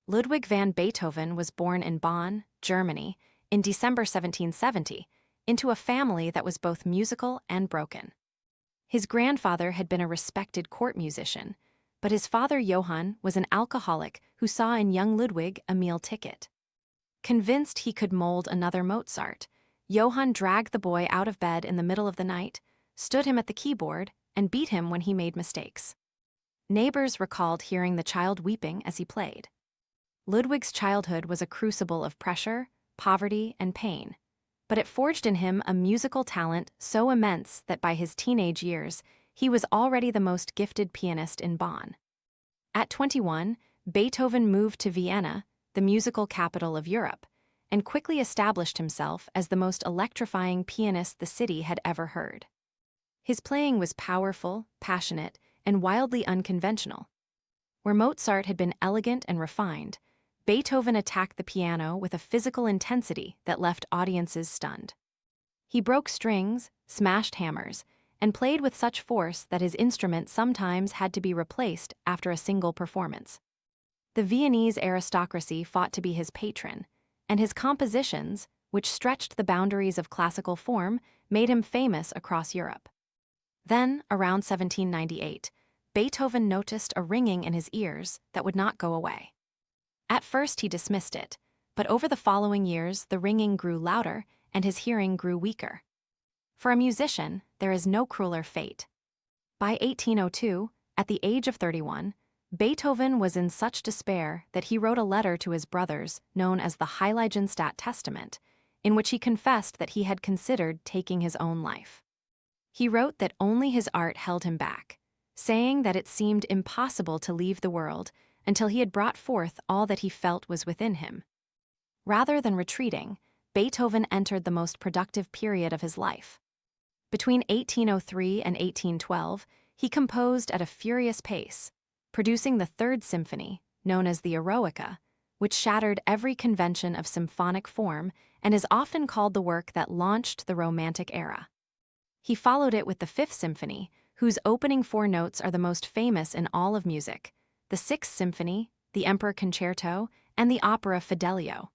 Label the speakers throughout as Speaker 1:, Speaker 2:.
Speaker 1: Ludwig van Beethoven was born in Bonn, Germany, in December 1770, into a family that was both musical and broken. His grandfather had been a respected court musician, but his father Johann was an alcoholic who saw in young Ludwig a meal ticket. Convinced he could mold another Mozart, Johann dragged the boy out of bed in the middle of the night, stood him at the keyboard, and beat him when he made mistakes. Neighbors recalled hearing the child weeping as he played. Ludwig's childhood was a crucible of pressure, poverty, and pain, but it forged in him a musical talent so immense that by his teenage years, he was already the most gifted pianist in Bonn. At 21, Beethoven moved to Vienna, the musical capital of Europe, and quickly established himself as the most electrifying pianist the city had ever heard. His playing was powerful, passionate, and wildly unconventional. Where Mozart had been elegant and refined, Beethoven attacked the piano with a physical intensity that left audiences stunned. He broke strings, smashed hammers, and played with such force that his instrument sometimes had to be replaced after a single performance. The Viennese aristocracy fought to be his patron, and his compositions, which stretched the boundaries of classical form, made him famous across Europe. Then, around 1798, Beethoven noticed a ringing in his ears that would not go away. At first he dismissed it, but over the following years the ringing grew louder and his hearing grew weaker. For a musician, there is no crueler fate. By 1802, at the age of 31, Beethoven was in such despair that he wrote a letter to his brothers known as the Heiligenstadt Testament, in which he confessed that he had considered taking his own life. He wrote that only his art held him back, saying that it seemed impossible to leave the world until he had brought forth all that he felt was within him. Rather than retreating, Beethoven entered the most productive period of his life. Between 1803 and 1812, he composed at a furious pace, producing the Third Symphony, known as the Eroica, which shattered every convention of symphonic form and is often called the work that launched the Romantic era. He followed it with the Fifth Symphony, whose opening four notes are the most famous in all of music, the Sixth Symphony, the Emperor Concerto, and the opera Fidelio.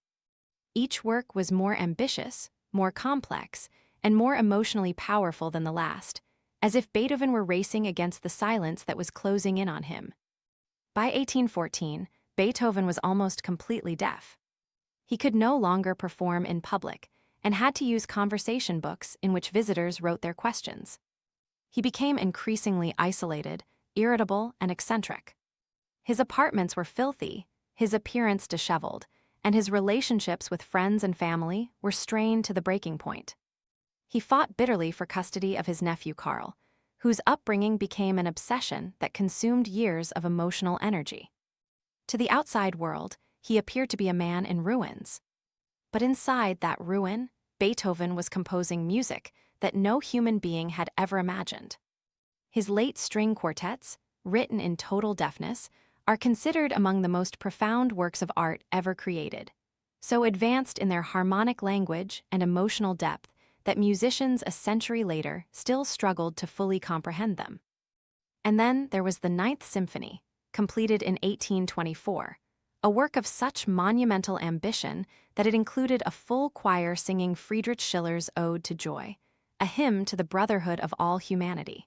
Speaker 1: Each work was more ambitious, more complex, and more emotionally powerful than the last, as if Beethoven were racing against the silence that was closing in on him. By 1814, Beethoven was almost completely deaf. He could no longer perform in public and had to use conversation books in which visitors wrote their questions. He became increasingly isolated, irritable, and eccentric. His apartments were filthy, his appearance disheveled, and his relationships with friends and family were strained to the breaking point. He fought bitterly for custody of his nephew Karl, whose upbringing became an obsession that consumed years of emotional energy. To the outside world, he appeared to be a man in ruins. But inside that ruin, Beethoven was composing music that no human being had ever imagined. His late string quartets, written in total deafness, are considered among the most profound works of art ever created, so advanced in their harmonic language and emotional depth that musicians a century later still struggled to fully comprehend them. And then there was the Ninth Symphony, completed in 1824, a work of such monumental ambition that it included a full choir singing Friedrich Schiller's Ode to Joy, a hymn to the brotherhood of all humanity.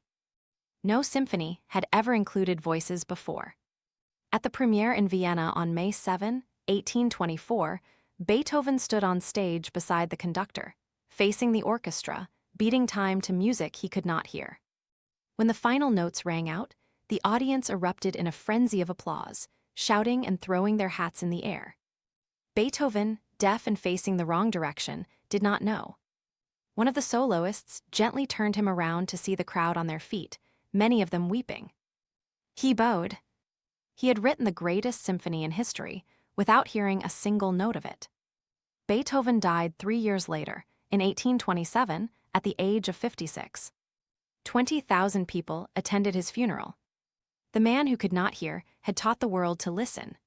Speaker 1: No symphony had ever included voices before. At the premiere in Vienna on May 7, 1824, Beethoven stood on stage beside the conductor, facing the orchestra, beating time to music he could not hear. When the final notes rang out, the audience erupted in a frenzy of applause, shouting and throwing their hats in the air. Beethoven, deaf and facing the wrong direction, did not know. One of the soloists gently turned him around to see the crowd on their feet, many of them weeping. He bowed. He had written the greatest symphony in history without hearing a single note of it. Beethoven died 3 years later, in 1827, at the age of 56. 20,000 people attended his funeral. The man who could not hear had taught the world to listen,